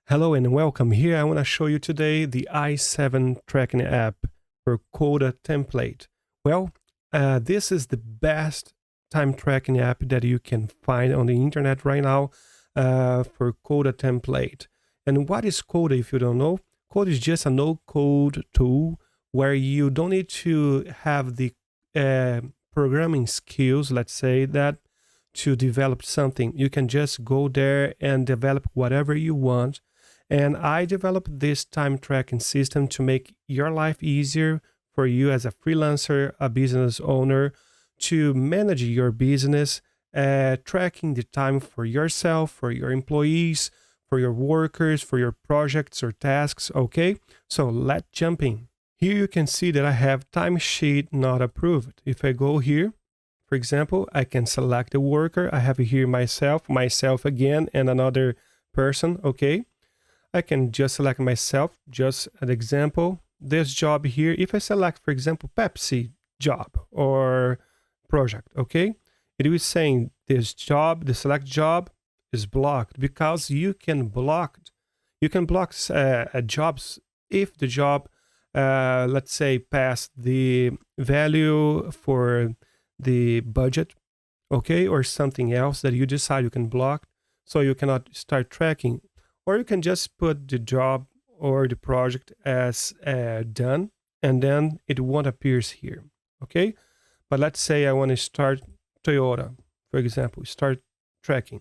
Hello and welcome. Here I want to show you today the i7 tracking app for CODA template. This is the best time tracking app that you can find on the internet right now for CODA template. And what is CODA if you don't know? CODA is just a no-code tool where you don't need to have the programming skills, let's say that, to develop something. You can just go there and develop whatever you want. And I developed this time tracking system to make your life easier for you as a freelancer, a business owner, to manage your business, tracking the time for yourself, for your employees, for your workers, for your projects or tasks. Okay, so let's jump in. Here you can see that I have timesheet not approved. If I go here, for example, I can select the worker. I have here myself again, and another person. Okay. I can just select myself, just an example. This job here, if I select, for example, Pepsi job or project, okay? It is saying this job, the select job is blocked because you can block jobs if the job, let's say, pass the value for the budget, okay? Or something else that you decide you can block, so you cannot start tracking. Or you can just put the job or the project as done, and then it won't appear here, okay? But let's say I want to start Toyota, for example, start tracking.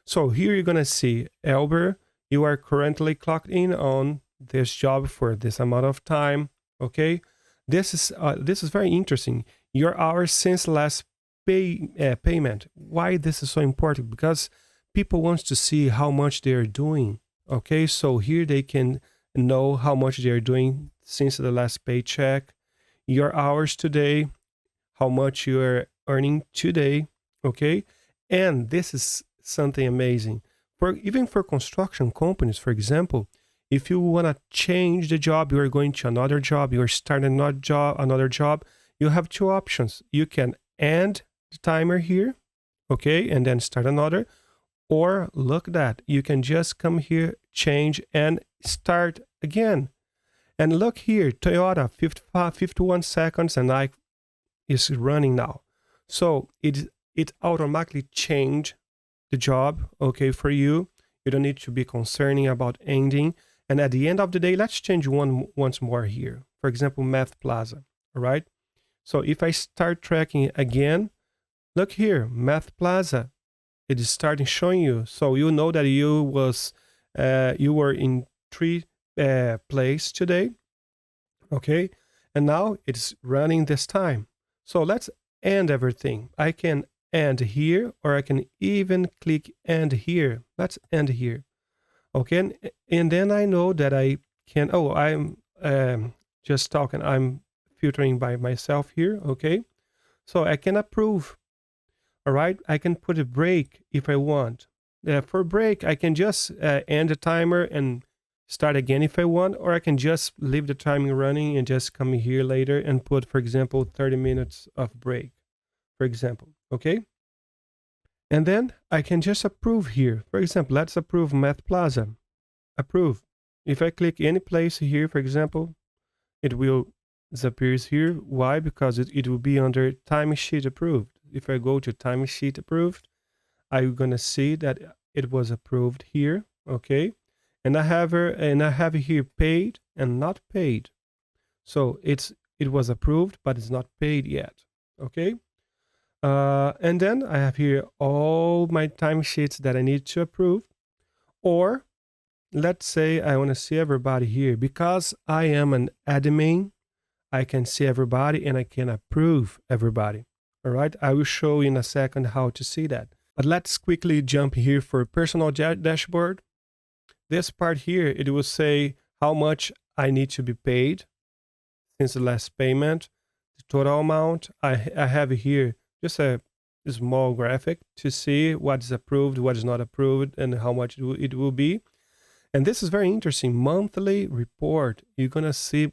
So here you're going to see, Elber, you are currently clocked in on this job for this amount of time, okay? This is very interesting. Your hours since last payment. Why this is so important? Because people want to see how much they are doing. Okay, so here they can know how much they are doing since the last paycheck, your hours today, how much you are earning today. Okay, and this is something amazing. Even for construction companies, for example, if you want to change the job, you are going to another job, you are starting another job, you have two options. You can end the timer here, okay, and then start another. Or look at that, you can just come here, change, and start again. And look here, Toyota, 51 seconds, and I is running now. So it automatically changed the job, okay, for you. You don't need to be concerning about ending. And at the end of the day, let's change once more here. For example, Math Plaza, all right? So if I start tracking again, look here, Math Plaza, it is starting showing you, so you know that you were in 3 place today, okay, and now it's running this time. So let's end everything. I can end here, or I can even click end here. Let's end here, okay, and then I know that I can. Oh, I'm just talking. I'm filtering by myself here, okay, so I can approve. All right, I can put a break if I want. For break, I can just end the timer and start again if I want, or I can just leave the timing running and just come here later and put, for example, 30 minutes of break, for example, okay? And then I can just approve here. For example, let's approve Math Plaza. Approve. If I click any place here, for example, it will disappear here. Why? Because it will be under timesheet approved. If I go to timesheet approved, I'm gonna see that it was approved here, okay? And I have here paid and not paid. So it was approved, but it's not paid yet, okay? And then I have here all my timesheets that I need to approve. Or let's say I want to see everybody here. Because I am an admin, I can see everybody and I can approve everybody. All right, I will show in a second how to see that. But let's quickly jump here for personal dashboard. This part here, it will say how much I need to be paid since the last payment, the total amount. I have here just a small graphic to see what is approved, what is not approved, and how much it will be. And this is very interesting. Monthly report. You're going to see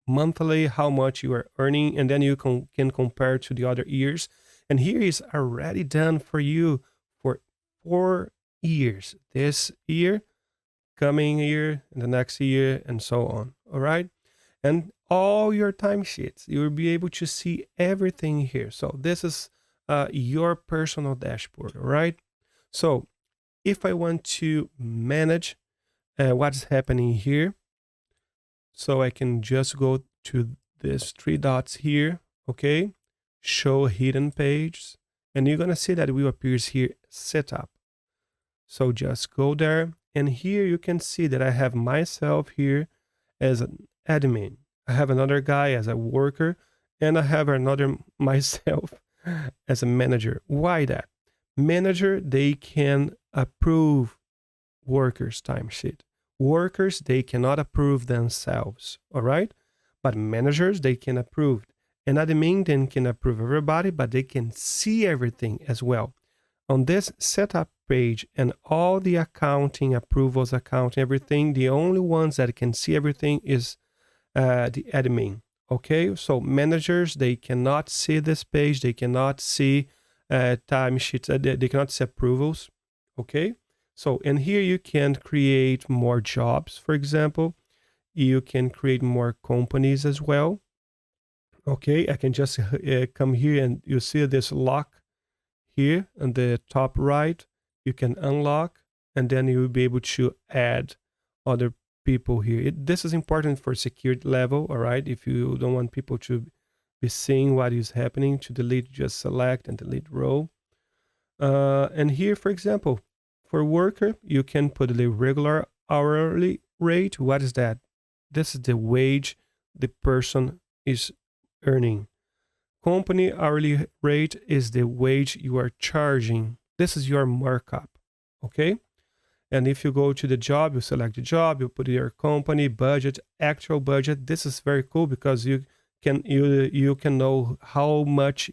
monthly how much you are earning, and then you can compare to the other years. And here is already done for you for 4 years. This year coming year, and the next year, and so on. All right. And all your timesheets, you will be able to see everything here. So this is your personal dashboard. All right. So if I want to manage what's happening here, so I can just go to these 3 dots here. Okay. Show hidden pages. And you're going to see that it will appear here, setup. So just go there. And here you can see that I have myself here as an admin. I have another guy as a worker, and I have another myself as a manager. Why that? Manager, they can approve workers' timesheet. Workers, they cannot approve themselves, all right? But managers, they can approve. And admin, they can approve everybody, but they can see everything as well. On this setup page and all the accounting, approvals, accounting, everything, the only ones that can see everything is the admin. Okay, so managers, they cannot see this page. They cannot see timesheets. They cannot see approvals. Okay, so and here you can create more jobs, for example. You can create more companies as well. Okay, I can just come here and you see this lock here on the top right. You can unlock, and then you will be able to add other people here. This is important for security level, all right? If you don't want people to be seeing what is happening, to delete, just select and delete row. And here, for example, for worker, you can put the regular hourly rate. What is that? This is the wage the person is earning. Company hourly rate is the wage you are charging. This is your markup, okay? And if you go to the job, you select the job, you put your company budget, actual budget. This is very cool because you can know how much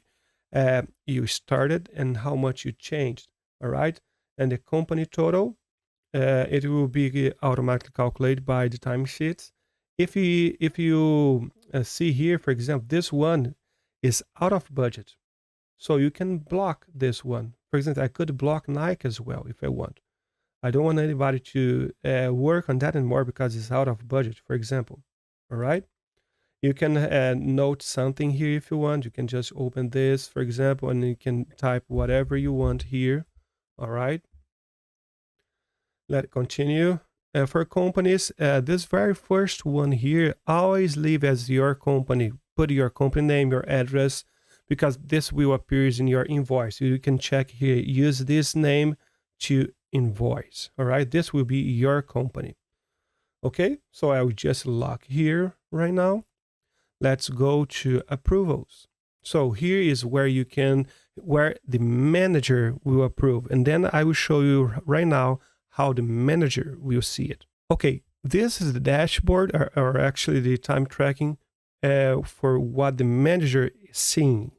you started and how much you changed. All right, and the company total, it will be automatically calculated by the timesheets. If you see here, for example, this one is out of budget, so you can block this one. For example, I could block Nike as well if I want. I don't want anybody to work on that anymore because it's out of budget, for example. All right. You can note something here if you want. You can just open this, for example, and you can type whatever you want here. All right. Let's continue. For companies, this very first one here, always leave as your company. Put your company name, your address, because this will appear in your invoice. You can check here, use this name to invoice. All right, this will be your company. Okay, so I will just lock here right now. Let's go to approvals. So here is where where the manager will approve. And then I will show you right now how the manager will see it. Okay, this is the dashboard or actually the time tracking for what the manager is seeing.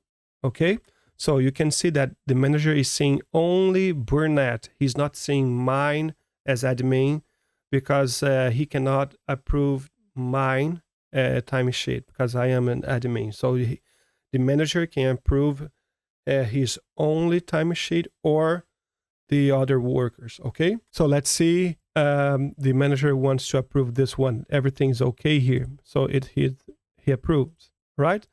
Okay, so you can see that the manager is seeing only Burnett. He's not seeing mine as admin because he cannot approve mine timesheet because I am an admin. So the manager can approve his only timesheet or the other workers. Okay, so let's see. The manager wants to approve this one. Everything's okay here, so he approves, right?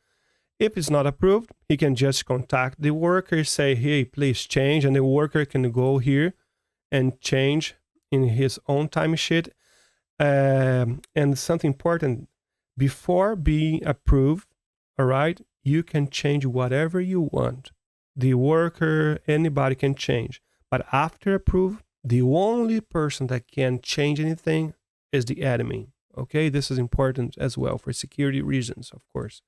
If it's not approved, he can just contact the worker, say, hey, please change, and the worker can go here and change in his own timesheet. And something important, before being approved, all right, you can change whatever you want. The worker, anybody can change. But after approve, the only person that can change anything is the admin. Okay, this is important as well for security reasons, of course.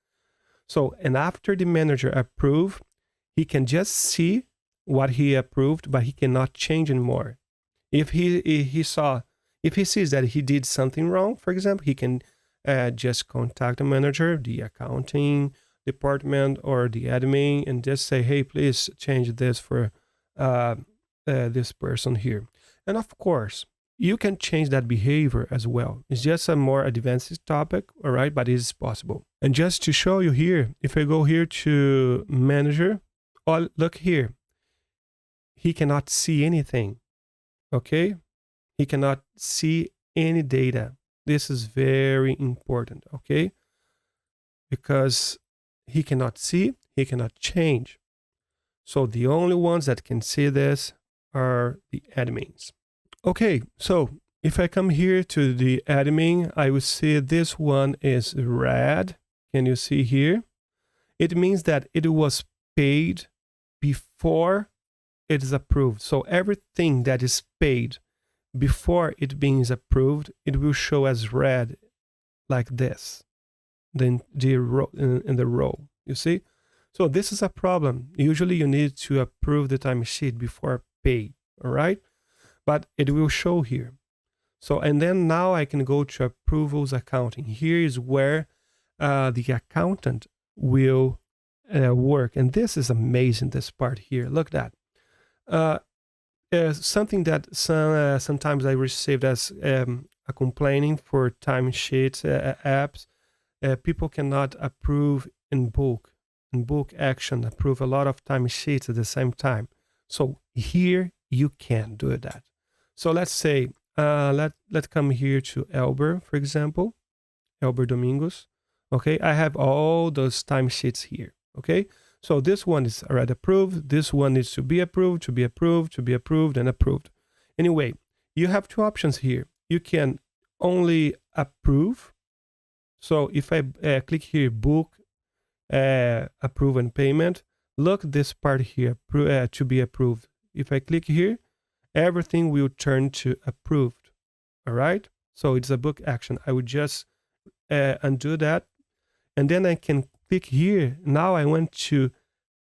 So, and after the manager approve, he can just see what he approved, but he cannot change anymore. If he sees that he did something wrong, for example, he can just contact the manager, the accounting department, or the admin, and just say, hey, please change this for this person here. And of course, you can change that behavior as well. It's just a more advanced topic, all right, but it is possible. And just to show you here, if I go here to manager, oh, look here, he cannot see anything, okay? He cannot see any data. This is very important, okay? Because he cannot see, he cannot change. So the only ones that can see this are the admins. Okay, so if I come here to the admin, I will see this one is red. Can you see here? It means that it was paid before it is approved. So everything that is paid before it being approved, it will show as red like this. Then the row in the row, you see? So this is a problem. Usually you need to approve the timesheet before pay, all right? But it will show here. So, and then now I can go to approvals accounting. Here is where the accountant will work. And this is amazing, this part here. Look at that. Something that sometimes I received as a complaining for timesheet apps. People cannot approve in bulk action, approve a lot of timesheets at the same time. So here you can do that. So let's say, let's come here to Elber, for example, Elber Domingos. Okay, I have all those timesheets here. Okay, so this one is already approved. This one needs to be approved, to be approved, to be approved, and approved. Anyway, you have two options here. You can only approve. So if I click here, book, approve and payment, look this part here, to be approved. If I click here, everything will turn to approved. All right. So it's a book action. I would just undo that. And then I can click here. Now I want to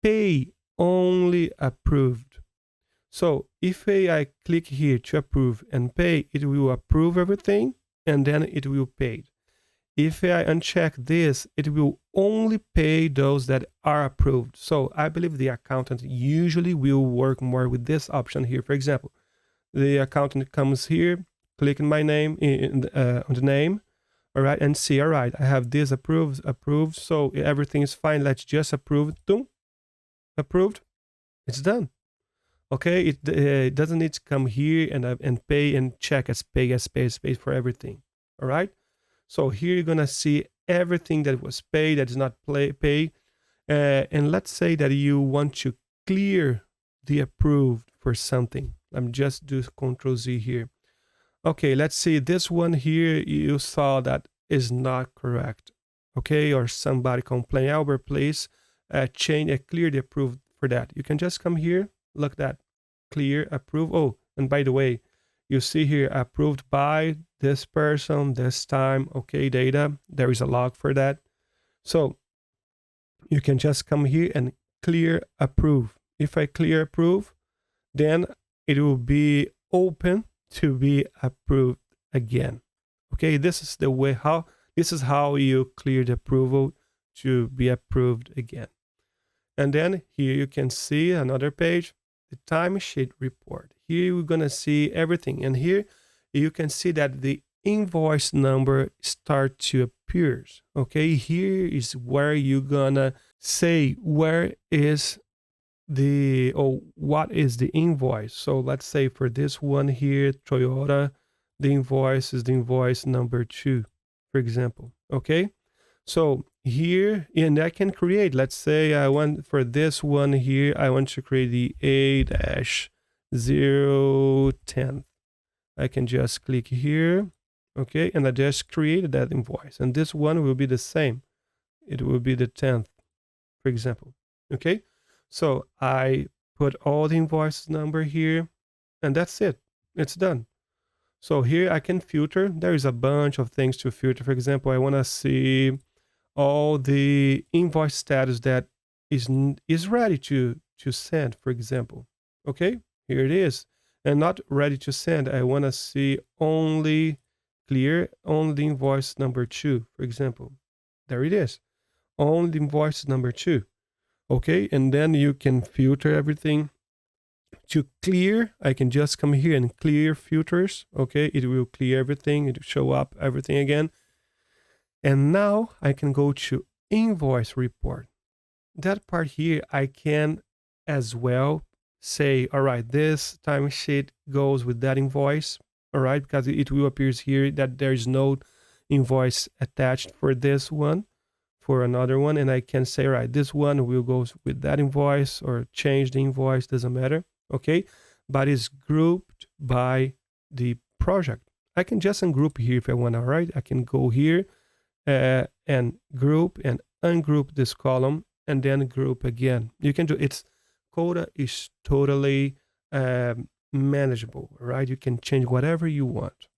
pay only approved. So if I click here to approve and pay, it will approve everything and then it will pay. If I uncheck this, it will only pay those that are approved. So I believe the accountant usually will work more with this option here. For example, the accountant comes here, click on my name, on the name, all right, and see, all right, I have this approved, so everything is fine. Let's just approve, boom, approved, it's done. Okay, it doesn't need to come here and pay and check as pay for everything, all right? So here you're gonna see everything that was paid, that is not paid. And let's say that you want to clear the approved for something. I'm just do Control Z here. Okay, let's see this one here. You saw that is not correct. Okay, or somebody complain, Albert, please clear the approved for that. You can just come here, look that, clear, approve. Oh, and by the way, you see here approved by this person, this time, okay, data. There is a log for that. So you can just come here and clear approve. If I clear approve, then it will be open to be approved again. Okay, this is the way this is how you clear the approval to be approved again. And then here you can see another page, the timesheet report. Here we're gonna see everything, and here you can see that the invoice number start to appear. Okay, here is where you're gonna say where is what is the invoice. So let's say for this one here, Toyota, the invoice is the invoice number 2, for example. Okay, so here, and I can create, let's say I want for this one here, I want to create the A-010. I can just click here, okay, and I just created that invoice. And this one will be the same. It will be the 10th, for example, okay? So I put all the invoice number here, and that's it. It's done. So here I can filter. There is a bunch of things to filter. For example, I want to see all the invoice status that is ready to send, for example. Okay, here it is. And not ready to send. I want to see only clear, only the invoice number 2, for example. There it is. Only the invoice number 2. Okay, and then you can filter everything. To clear, I can just come here and clear filters. Okay, it will clear everything. It will show up everything again. And now I can go to invoice report. That part here, I can as well say, all right, this timesheet goes with that invoice. all right, because it will appear here that there is no invoice attached for this one, for another one, and I can say, right, this one will go with that invoice or change the invoice, doesn't matter, okay? But it's grouped by the project. I can just ungroup here if I want, all right? I can go here and group and ungroup this column and then group again. You can do it's CODA is totally manageable, right? You can change whatever you want.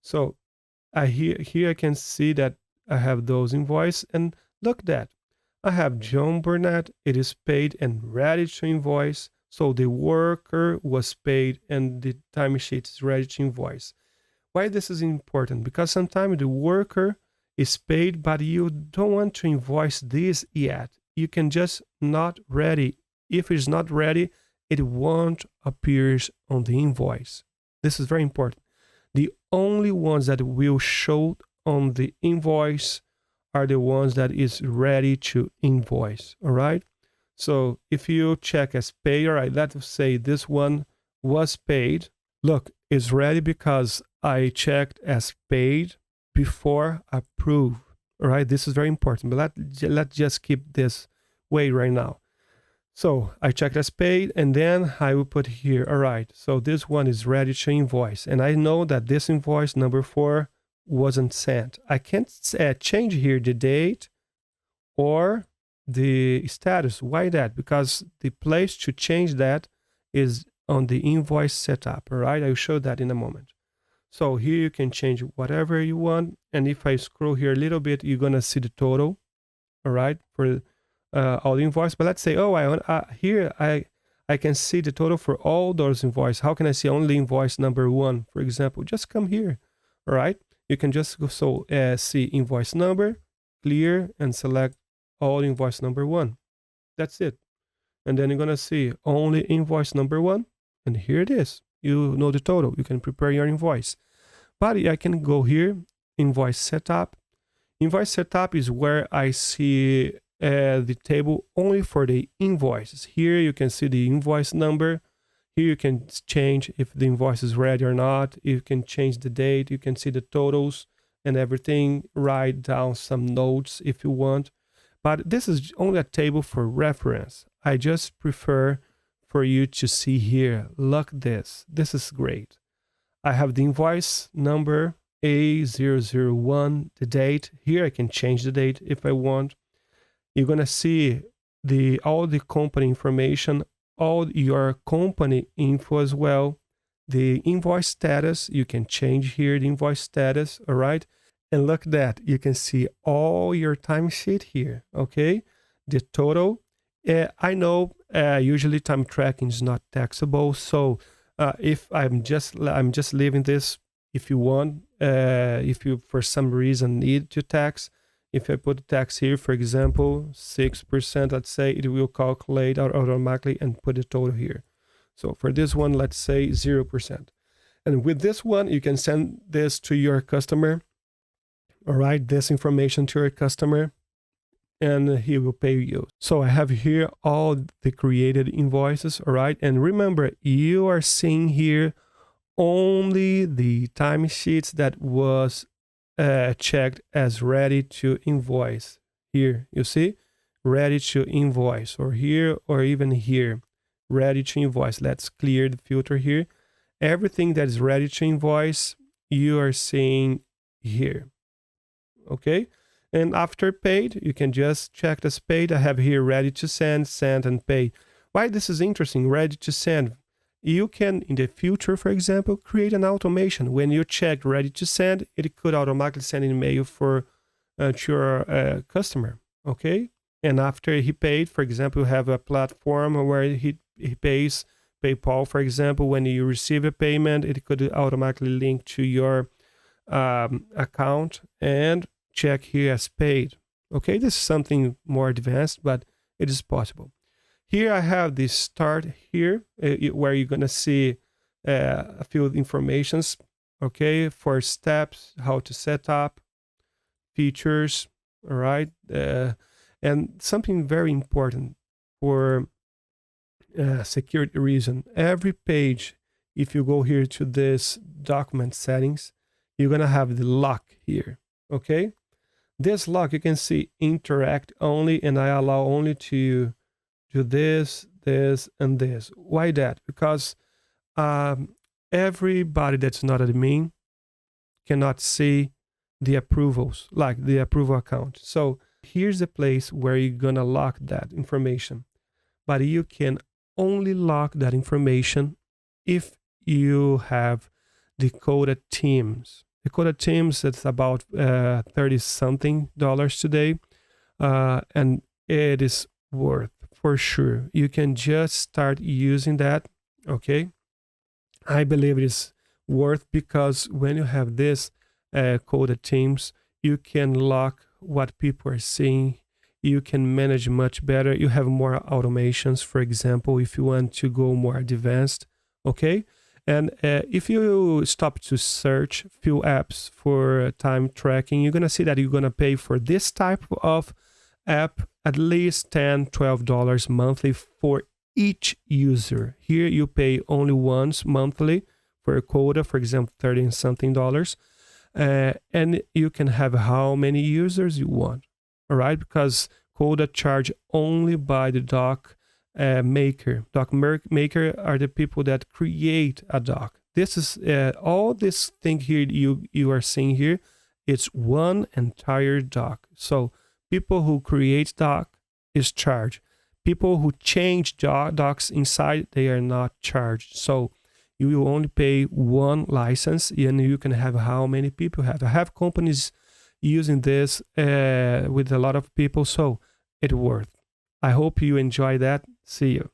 So here I can see that I have those invoices, and look that I have John Burnett. It is paid and ready to invoice. So the worker was paid and the timesheet is ready to invoice. Why this is important? Because sometimes the worker is paid, but you don't want to invoice this yet. You can just not ready. If it's not ready, it won't appear on the invoice. This is very important. The only ones that will show on the invoice are the ones that is ready to invoice, all right? So if you check as paid, all right, let's say this one was paid. Look, it's ready because I checked as paid before approve, all right? This is very important, but let's just keep this way right now. So I checked as paid, and then I will put here, all right, so this one is ready to invoice. And I know that this invoice number 4 wasn't sent. I can't change here the date or the status. Why that? Because the place to change that is on the invoice setup, all right? I'll show that in a moment. So here you can change whatever you want. And if I scroll here a little bit, you're gonna see the total, all right, for all the invoice. But let's say, oh, here I can see the total for all those invoices. How can I see only invoice number 1, for example? Just come here, all right? You can just go, see invoice number, clear, and select all invoice number 1. That's it. And then you're gonna see only invoice number 1, and here it is. You know the total. You can prepare your invoice. But I can go here, invoice setup. Invoice setup is where I see the table only for the invoices. Here you can see the invoice number. Here you can change if the invoice is ready or not. You can change the date. You can see the totals and everything. Write down some notes if you want. But this is only a table for reference. I just prefer for you to see here. Look this. This is great. I have the invoice number A001, the date. Here I can change the date if I want. You're gonna see all the company information, all your company info as well. The invoice status, you can change here the invoice status, all right? And look at that, you can see all your timesheet here, okay? The total. I know usually time tracking is not taxable, so if I'm just leaving this, if you want, if you for some reason need to tax, if I put the tax here, for example, 6%, let's say, it will calculate automatically and put the total here. So for this one, let's say 0%. And with this one, you can send this to your customer, all right, this information to your customer, and he will pay you. So I have here all the created invoices, all right? And remember, you are seeing here only the timesheets that was checked as ready to invoice. Here, you see, ready to invoice, or here, or even here, ready to invoice. Let's clear the filter here. Everything that is ready to invoice, you are seeing here, okay? And after paid, you can just check as paid. I have here ready to send, send, and pay. Why this is interesting, ready to send. You can, in the future, for example, create an automation. When you check ready to send, it could automatically send an email to your customer, okay? And after he paid, for example, you have a platform where he pays PayPal, for example. When you receive a payment, it could automatically link to your account and check here as paid. Okay, this is something more advanced, but it is possible. Here I have the start here, where you're gonna see a few informations, okay, for steps, how to set up, features, all right, and something very important for security reason. Every page if you go here to this document settings, you're going to have the lock here. Okay. This lock, you can see interact only, and I allow only to do this, this, and this. Why that? Because everybody that's not admin cannot see the approvals, like the approval account. So here's the place where you're going to lock that information. But you can only lock that information if you have the CODA teams. The CODA teams, that's about $30-something today. And it is worth, for sure. You can just start using that, okay? I believe it is worth, because when you have this CODA teams, you can lock what people are seeing. You can manage much better. You have more automations, for example, if you want to go more advanced, okay? And if you stop to search few apps for time tracking, you're going to see that you're going to pay for this type of app at least $10, $12 monthly for each user. Here you pay only once monthly for a quota, for example, $30 and something. And you can have how many users you want, all right? Because CODA charge only by the doc maker. Doc maker are the people that create a doc. This is all this thing here you are seeing here. It's one entire doc. So people who create doc is charged. People who change docs inside, they are not charged. So you will only pay one license, and you can have how many people have. I have companies using this with a lot of people, so it's worth. I hope you enjoy that. See you.